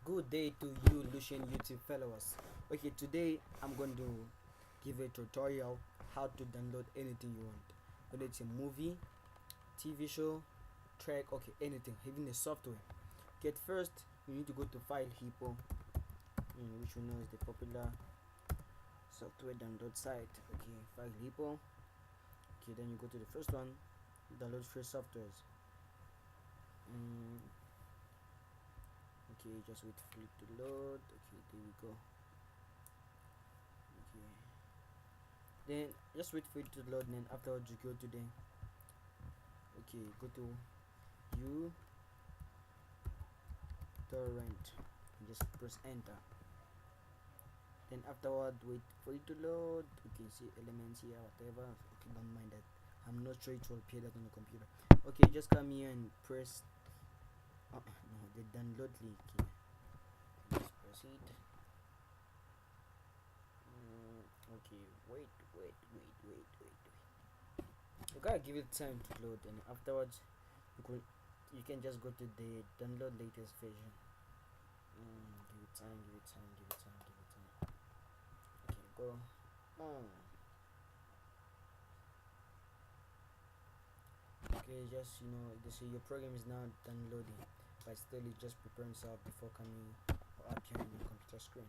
Good day to you, Lucian YouTube followers. Okay, today I'm going to give a tutorial how to download anything you want. Whether it's a movie, TV show, track, okay, anything, even a software. Okay, at first you need to go to File Hippo, which you know is the popular software download site. Okay, File Hippo. Okay, then you go to the first one, download free softwares. Mm, okay, just wait for it to load. Okay, there we go. Okay, then just wait for it to load, and then afterwards you go to the go to u torrent and just press enter. Then afterward wait for it to load. Okay, see elements here, whatever. Okay, don't mind that, I'm not sure it will appear that on the computer. Okay, just come here and press no, the download link here. Just press it. Okay, wait. You gotta give it time to load, and afterwards you can just go to the download latest version. Give it time. Okay, go on. Okay, just they say your program is now downloading, but still it just preparing itself before coming or appearing on the computer screen.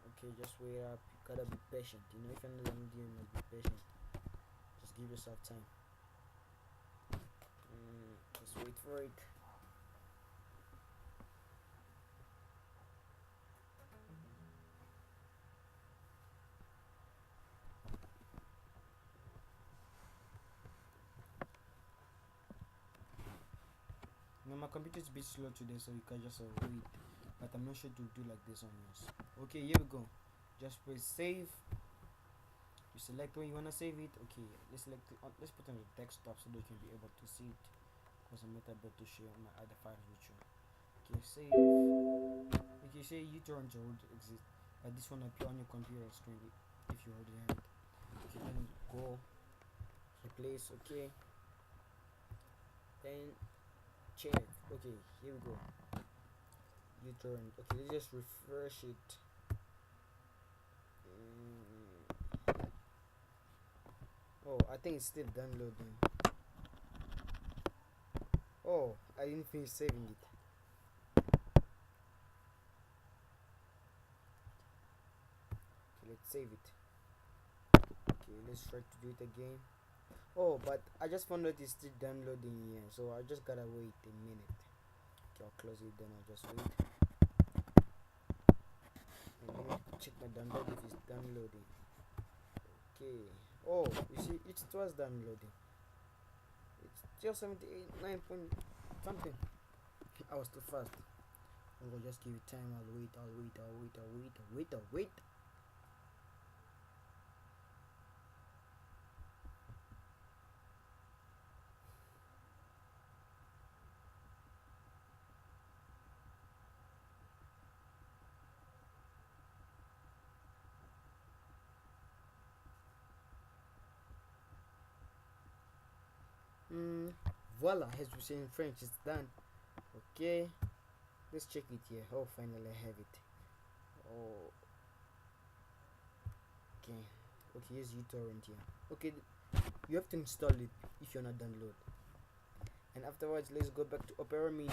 Okay, just wait up. You gotta be patient. If you're not downloading, you must be patient. Just give yourself time. Just wait for it. My computer is a bit slow today, so you can just wait. But I'm not sure to do like this on yours. Okay, here we go. Just press save. You select where you wanna save it. Okay, let's select it let's put it on the desktop so that you can be able to see it, because I'm not able to share my other files with you. Okay, save. Okay, say uTorrent already exist, but this one appear on your computer screen if you already have it. Okay, then go replace. Okay, then check. Okay, here we go. uTorrent. Okay, let's just refresh it. Oh, I think it's still downloading. Oh, I didn't finish saving it. Okay, let's save it. Okay, let's try to do it again. Oh, but I just found out it's still downloading here, so I just gotta wait a minute. Okay, I'll close it, then I'll just wait. And let me check my download if it's downloading. Okay. Oh, you see, it was downloading. It's just 78, 9 point something. I was too fast. I'll just give it time. I'll wait. Voila, as we say in French, it's done. Okay, let's check it here. Oh, finally I have it. Oh, okay. Okay, here's uTorrent here. Okay, you have to install it if you're not download. And afterwards, let's go back to Opera Mini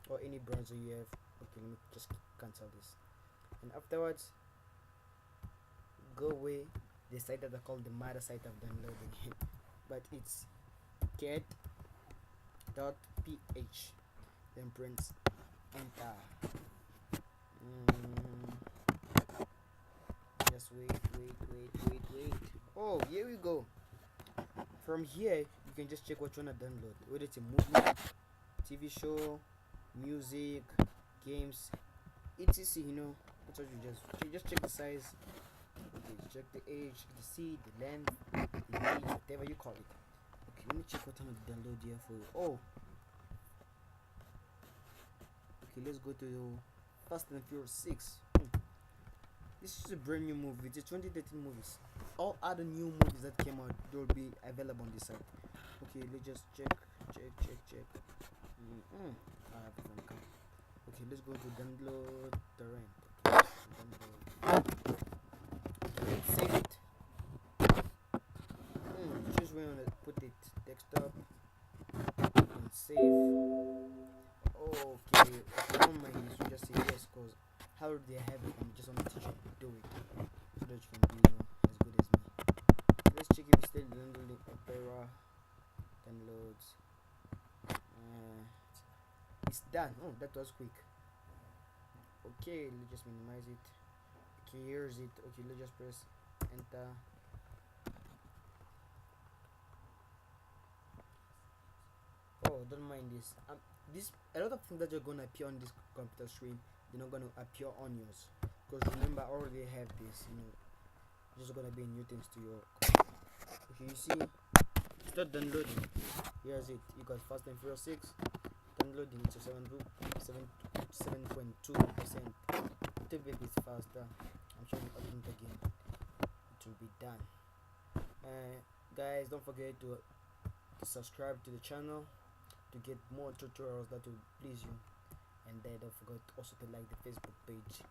or any browser you have. Okay, let me just cancel this. And afterwards, go away the site that I call the mother site of downloading, but it's cat.ph. Then print enter. Just wait. Oh, here we go. From here, you can just check what you wanna download, whether it's a movie, TV show, music, games, etc. That's what you just check the size. Okay, check the age, the seed, the length, the age, whatever you call it. Okay, let me check what I want to download here for you. Oh, okay, let's go to Fast and Furious 6. This is a brand new movie. It's a 2013 movies. All other new movies that came out, they will be available on this site. Okay, let's just check. I have it from Okay, let's go to download torrent. Okay, download. Okay, let's save it. Choose where you wanna put it. Desktop and save. Okay, if you don't mind this, you just say yes, cause how do they have it? I'm just want to teach you to do it so that you can be as good as me. Let's check if it's still downloading Opera downloads. It's done. Oh, that was quick. Okay, let's just minimize it. Okay, here's it. Okay, let's just press enter. Oh, don't mind this. This a lot of things that are gonna appear on this computer screen, they're not gonna appear on yours. Because remember, I already have this. Just gonna be new things to your computer. Okay, you see, start downloading. Here's it. You got Fast and Furious 6 downloading to 7.2%. Little bit is faster. I'm trying to open it again. It will be done. Guys, don't forget to subscribe to the channel to get more tutorials that will please you, and then don't forget also to like the Facebook page.